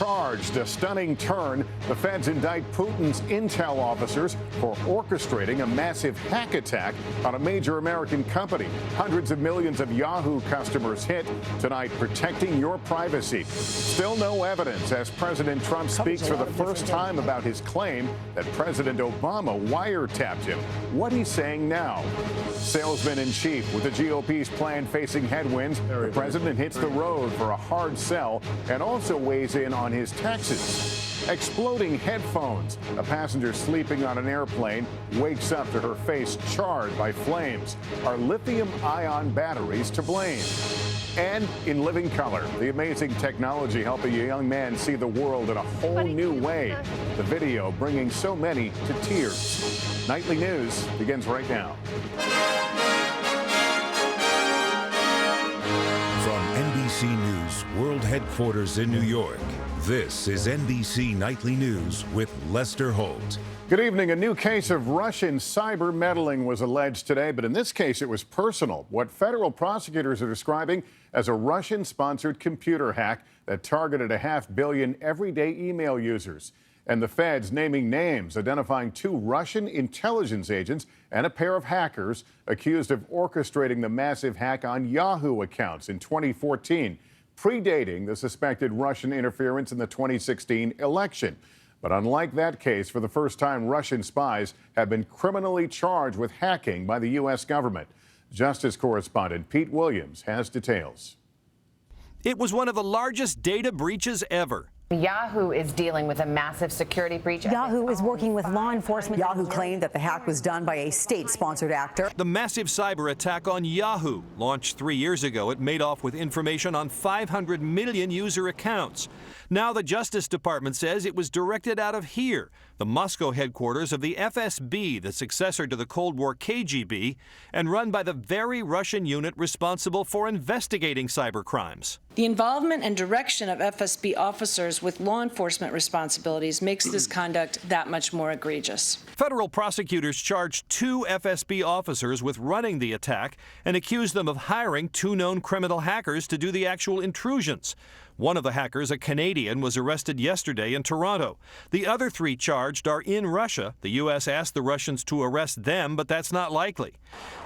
charged. A stunning turn. The feds indict Putin's intel officers for orchestrating a massive hack attack on a major American company. Hundreds of millions of Yahoo customers hit. Tonight, protecting your privacy. Still no evidence as President Trump speaks for the first time about his claim that President Obama wiretapped him. What he's saying now. Salesman in chief with the GOP's plan facing headwinds. The president hits the road for a hard sell and also weighs in on his taxes. Exploding headphones. A passenger sleeping on an airplane wakes up to her face charred by flames. Are lithium-ion batteries to blame? And in living color, the amazing technology helping a young man see the world in a whole new way. The video bringing so many to tears. Nightly News begins right now. From NBC News World Headquarters in New York, this is NBC Nightly News with Lester Holt. Good evening. A new case of Russian cyber meddling was alleged today, but in this case it was personal. What federal prosecutors are describing as a Russian-sponsored computer hack that targeted 500 million everyday email users. And the feds naming names, identifying 2 Russian intelligence agents and a pair of hackers accused of orchestrating the massive hack on Yahoo accounts in 2014, predating the suspected Russian interference in the 2016 election. But unlike that case, for the first time, Russian spies have been criminally charged with hacking by the U.S. government. Justice correspondent Pete Williams has details. It was one of the largest data breaches ever. Yahoo is dealing with a massive security breach. Yahoo is working with law enforcement. Yahoo claimed that the hack was done by a state-sponsored actor. The massive cyber attack on Yahoo, launched 3 years ago, it made off with information on 500 million user accounts. Now the Justice Department says it was directed out of here, the Moscow headquarters of the FSB, the successor to the Cold War KGB, and run by the very Russian unit responsible for investigating cyber crimes. The involvement and direction of FSB officers with law enforcement responsibilities makes this conduct that much more egregious. Federal prosecutors charged 2 FSB officers with running the attack and accused them of hiring 2 known criminal hackers to do the actual intrusions. One of the hackers, a Canadian, was arrested yesterday in Toronto. The other 3 charged are in Russia. The U.S. asked the Russians to arrest them, but that's not likely.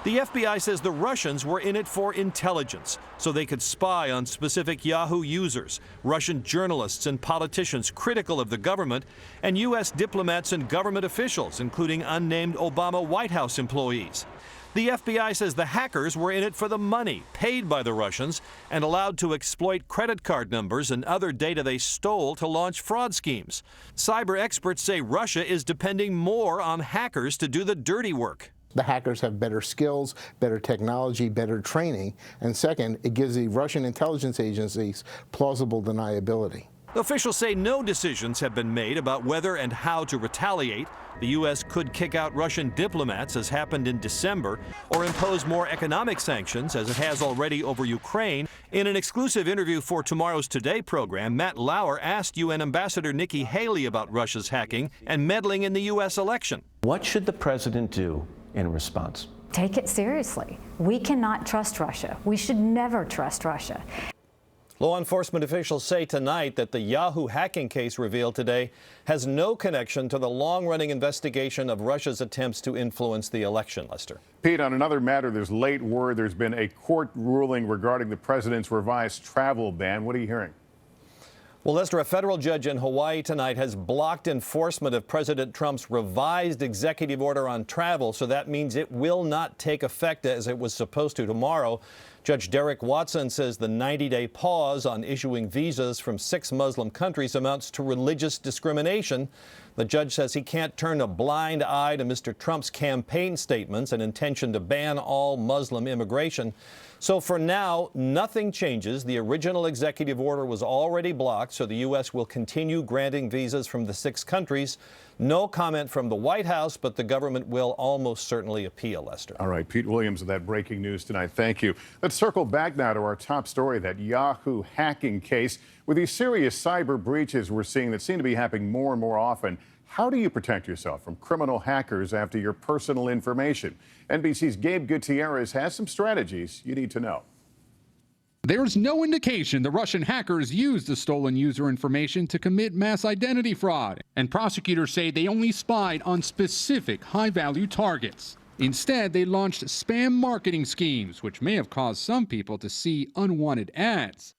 The FBI says the Russians were in it for intelligence, so they could spy on specific Yahoo users, Russian journalists and politicians critical of the government, and U.S. diplomats and government officials, including unnamed Obama White House employees. The FBI says the hackers were in it for the money paid by the Russians and allowed to exploit credit card numbers and other data they stole to launch fraud schemes. Cyber experts say Russia is depending more on hackers to do the dirty work. The hackers have better skills, better technology, better training. And second, it gives the Russian intelligence agencies plausible deniability. Officials say no decisions have been made about whether and how to retaliate. The U.S. could kick out Russian diplomats, as happened in December, or impose more economic sanctions, as it has already over Ukraine. In an exclusive interview for tomorrow's Today program, Matt Lauer asked UN Ambassador Nikki Haley about Russia's hacking and meddling in the U.S. election. What should the president do in response? Take it seriously. We cannot trust Russia. We should never trust Russia. Law enforcement officials say tonight that the Yahoo hacking case revealed today has no connection to the long-running investigation of Russia's attempts to influence the election, Lester. Pete, on another matter, there's late word there's been a court ruling regarding the president's revised travel ban. What are you hearing? Well, Lester, a federal judge in Hawaii tonight has blocked enforcement of President Trump's revised executive order on travel, so that means it will not take effect as it was supposed to tomorrow. Judge Derek Watson says the 90-day pause on issuing visas from 6 Muslim countries amounts to religious discrimination. The judge says he can't turn a blind eye to Mr. Trump's campaign statements and intention to ban all Muslim immigration. So for now, nothing changes. The original executive order was already blocked, so the U.S. will continue granting visas from the 6 countries. No comment from the White House, but the government will almost certainly appeal, Lester. All right, Pete Williams with that breaking news tonight. Thank you. Let's circle back now to our top story, that Yahoo hacking case. With these serious cyber breaches we're seeing that seem to be happening more and more often, how do you protect yourself from criminal hackers after your personal information? NBC's Gabe Gutierrez has some strategies you need to know. There's no indication the Russian hackers used the stolen user information to commit mass identity fraud, and prosecutors say they only spied on specific high-value targets. Instead, they launched spam marketing schemes, which may have caused some people to see unwanted ads.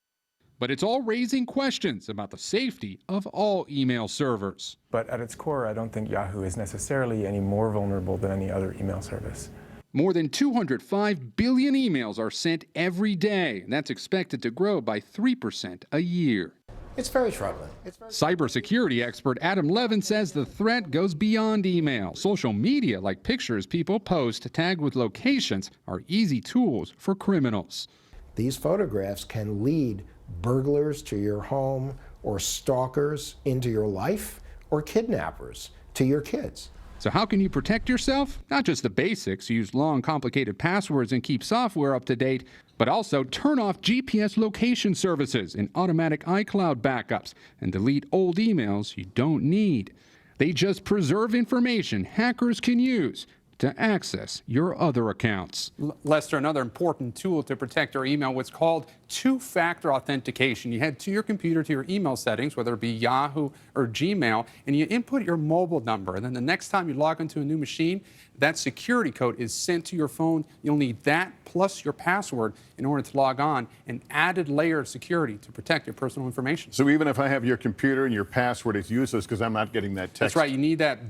But it's all raising questions about the safety of all email servers. But at its core, I don't think Yahoo is necessarily any more vulnerable than any other email service. More than 205 billion emails are sent every day, and that's expected to grow by 3% a year. It's very troubling. Cybersecurity expert Adam Levin says the threat goes beyond email. Social media, like pictures people post tagged with locations, are easy tools for criminals. These photographs can lead burglars to your home, or stalkers into your life, or kidnappers to your kids. So how can you protect yourself? Not just the basics, use long, complicated passwords and keep software up to date, but also turn off GPS location services and automatic iCloud backups and delete old emails you don't need. They just preserve information hackers can use to access your other accounts. Lester, another important tool to protect your email, what's called two-factor authentication. You head to your computer, to your email settings, whether it be Yahoo or Gmail, and you input your mobile number. And then the next time you log into a new machine, that security code is sent to your phone. You'll need that plus your password in order to log on, an added layer of security to protect your personal information. So even if I have your computer and your password is useless because I'm not getting that text. That's right. You need that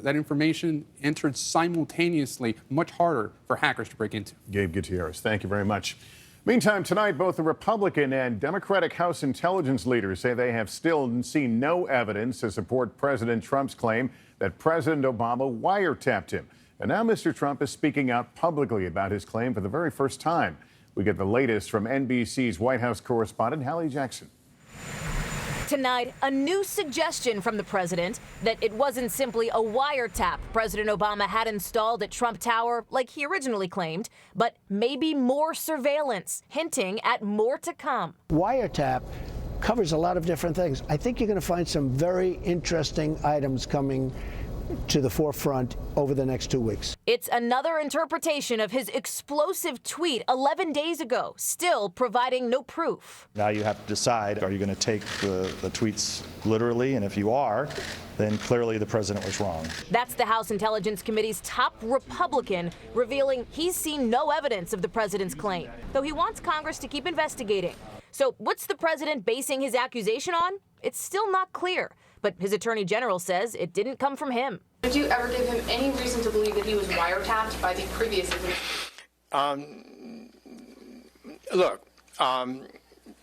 information entered simultaneously, much harder for hackers to break into. Gabe Gutierrez, thank you very much. Meantime, tonight, both the Republican and Democratic House intelligence leaders say they have still seen no evidence to support President Trump's claim that President Obama wiretapped him. And now Mr. Trump is speaking out publicly about his claim for the very first time. We get the latest from NBC's White House correspondent, Hallie Jackson. Tonight, a new suggestion from the president that it wasn't simply a wiretap President Obama had installed at Trump Tower like he originally claimed, but maybe more surveillance, hinting at more to come. Wiretap covers a lot of different things. I think you're going to find some very interesting items coming to the forefront over the next 2 weeks. It's another interpretation of his explosive tweet 11 days ago, still providing no proof. Now you have to decide, are you going to take the tweets literally? And if you are, then clearly the president was wrong. That's the House Intelligence Committee's top Republican revealing he's seen no evidence of the president's claim, though he wants Congress to keep investigating. So what's the president basing his accusation on? It's still not clear. But his attorney general says it didn't come from him. Did you ever give him any reason to believe that he was wiretapped by the previous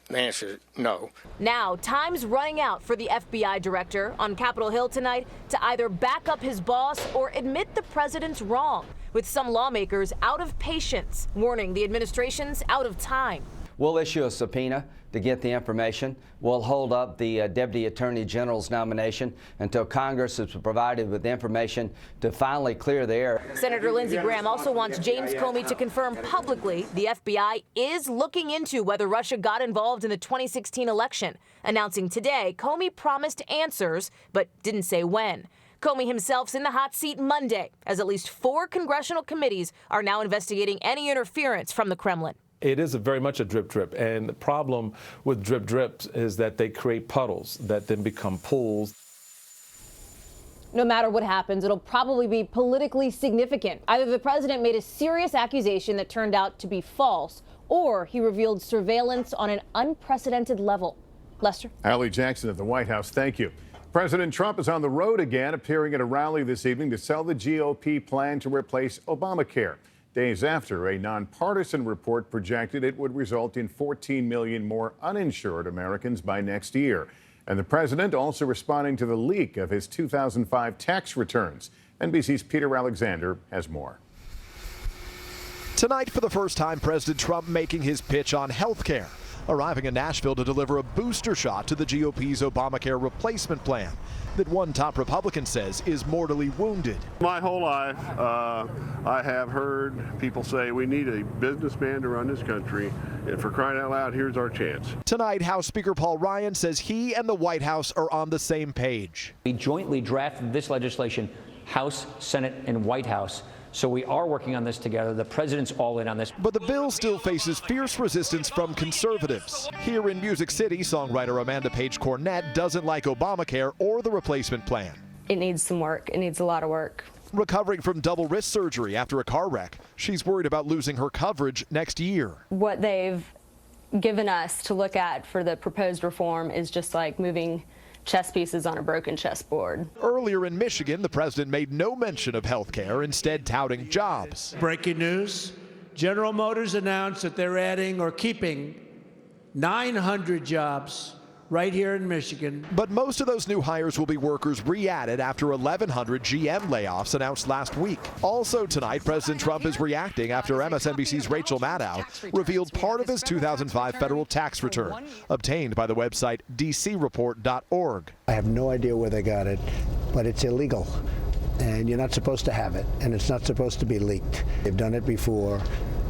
The answer is no. Now, time's running out for the FBI director on Capitol Hill tonight to either back up his boss or admit the president's wrong, with some lawmakers out of patience, warning the administration's out of time. We'll issue a subpoena to get the information. We'll hold up the Deputy Attorney General's nomination until Congress is provided with information to finally clear the air. Senator Lindsey Graham also wants James Comey to confirm publicly the FBI is looking into whether Russia got involved in the 2016 election, announcing today Comey promised answers but didn't say when. Comey himself's in the hot seat Monday, as at least 4 congressional committees are now investigating any interference from the Kremlin. It is very much a drip drip, and the problem with drip drips is that they create puddles that then become pools. No matter what happens, it'll probably be politically significant. Either the president made a serious accusation that turned out to be false, or he revealed surveillance on an unprecedented level. Lester? Hallie Jackson at the White House, thank you. President Trump is on the road again, appearing at a rally this evening to sell the GOP plan to replace Obamacare. Days after a nonpartisan report projected it would result in 14 million more uninsured Americans by next year. And the president also responding to the leak of his 2005 tax returns. NBC's Peter Alexander has more. Tonight, for the first time, President Trump making his pitch on health care, arriving in Nashville to deliver a booster shot to the GOP's Obamacare replacement plan that one top Republican says is mortally wounded. My whole life, I have heard people say we need a businessman to run this country, and for crying out loud, here's our chance. Tonight, House Speaker Paul Ryan says he and the White House are on the same page. We jointly drafted this legislation, House, Senate, and White House, So we are working on this together. The president's all in on this. But the bill still faces fierce resistance from conservatives. Here in Music City, songwriter Amanda Page Cornett doesn't like Obamacare or the replacement plan. It needs some work. It needs a lot of work. Recovering from double wrist surgery after a car wreck, she's worried about losing her coverage next year. What they've given us to look at for the proposed reform is just like moving chess pieces on a broken chessboard. Earlier in Michigan, the president made no mention of health care, instead touting jobs. Breaking news, General Motors announced that they're adding or keeping 900 jobs right here in Michigan. But most of those new hires will be workers re-added after 1,100 GM layoffs announced last week. Also tonight, President Trump is reacting after MSNBC's Rachel Maddow revealed part of his 2005 federal tax return, obtained by the website dcreport.org. I have no idea where they got it, but it's illegal. And you're not supposed to have it, and it's not supposed to be leaked. They've done it before,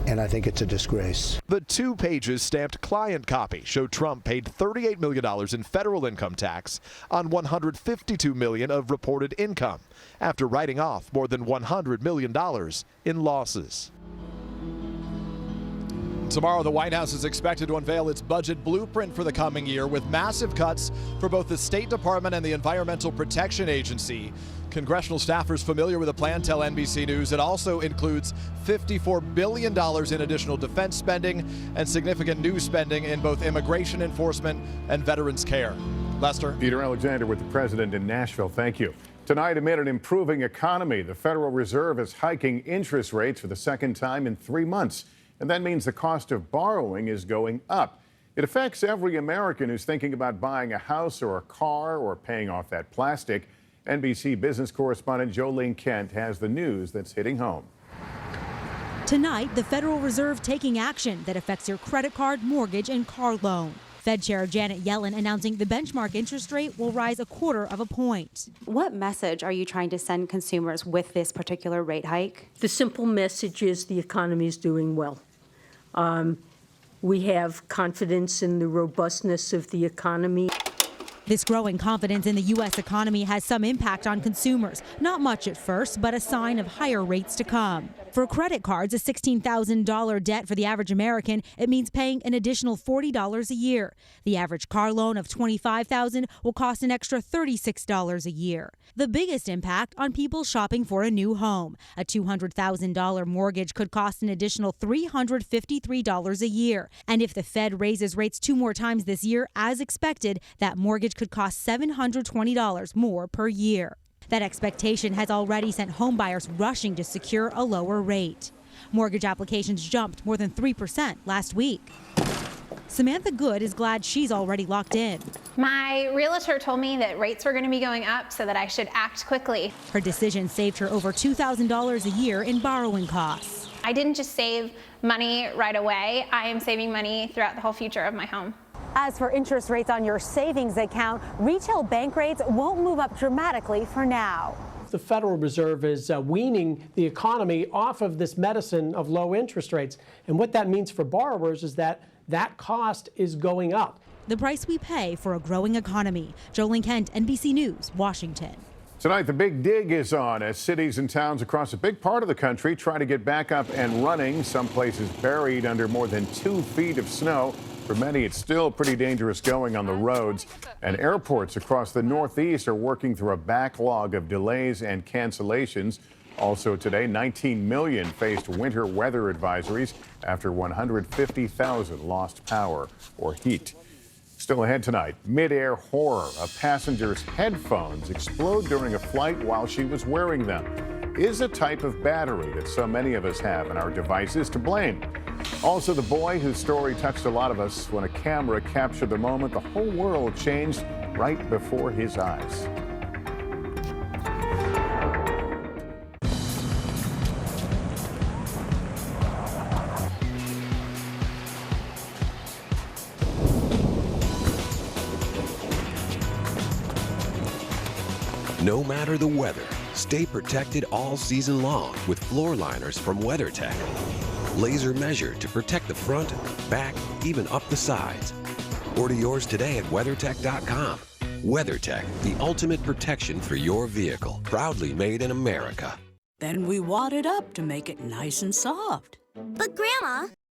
and I think it's a disgrace. The 2 pages stamped client copy showed Trump paid $38 million in federal income tax on $152 million of reported income, after writing off more than $100 million in losses. Tomorrow, the White House is expected to unveil its budget blueprint for the coming year, with massive cuts for both the State Department and the Environmental Protection Agency. Congressional staffers familiar with the plan tell NBC News it also includes $54 billion in additional defense spending and significant new spending in both immigration enforcement and veterans care. Lester? Peter Alexander with the president in Nashville. Thank you. Tonight, amid an improving economy, the Federal Reserve is hiking interest rates for the second time in 3 months. And that means the cost of borrowing is going up. It affects every American who's thinking about buying a house or a car or paying off that plastic. NBC business correspondent Jolene Kent has the news that's hitting home. Tonight, the Federal Reserve taking action that affects your credit card, mortgage, and car loan. Fed Chair Janet Yellen announcing the benchmark interest rate will rise 1/4 point. What message are you trying to send consumers with this particular rate hike? The simple message is the economy is doing well. We have confidence in the robustness of the economy. This growing confidence in the U.S. economy has some impact on consumers. Not much at first, but a sign of higher rates to come. For credit cards, a $16,000 debt for the average American, it means paying an additional $40 a year. The average car loan of $25,000 will cost an extra $36 a year. The biggest impact on people shopping for a new home. A $200,000 mortgage could cost an additional $353 a year. And if the Fed raises rates 2 more times this year, as expected, that mortgage could cost $720 more per year. That expectation has already sent homebuyers rushing to secure a lower rate. Mortgage applications jumped more than 3% last week. Samantha Good is glad she's already locked in. My realtor told me that rates were going to be going up, so that I should act quickly. Her decision saved her over $2,000 a year in borrowing costs. I didn't just save money right away. I am saving money throughout the whole future of my home. As for interest rates on your savings account, retail bank rates won't move up dramatically for now. The Federal Reserve is weaning the economy off of this medicine of low interest rates. And what that means for borrowers is that cost is going up. The price we pay for a growing economy. Jolene Kent, NBC News, Washington. Tonight, the big dig is on as cities and towns across a big part of the country try to get back up and running. Some places buried under more than 2 feet of snow. For many, it's still pretty dangerous going on the roads. And airports across the Northeast are working through a backlog of delays and cancellations. Also today, 19 million faced winter weather advisories after 150,000 lost power or heat. Still ahead tonight, mid-air horror. A passenger's headphones explode during a flight while she was wearing them. Is a type of battery that so many of us have in our devices to blame. Also, the boy whose story touched a lot of us when a camera captured the moment the whole world changed right before his eyes. No matter the weather, stay protected all season long with floor liners from WeatherTech. Laser measure to protect the front, back, even up the sides. Order yours today at WeatherTech.com. WeatherTech, the ultimate protection for your vehicle. Proudly made in America. Then we wad it up to make it nice and soft. But Grandma,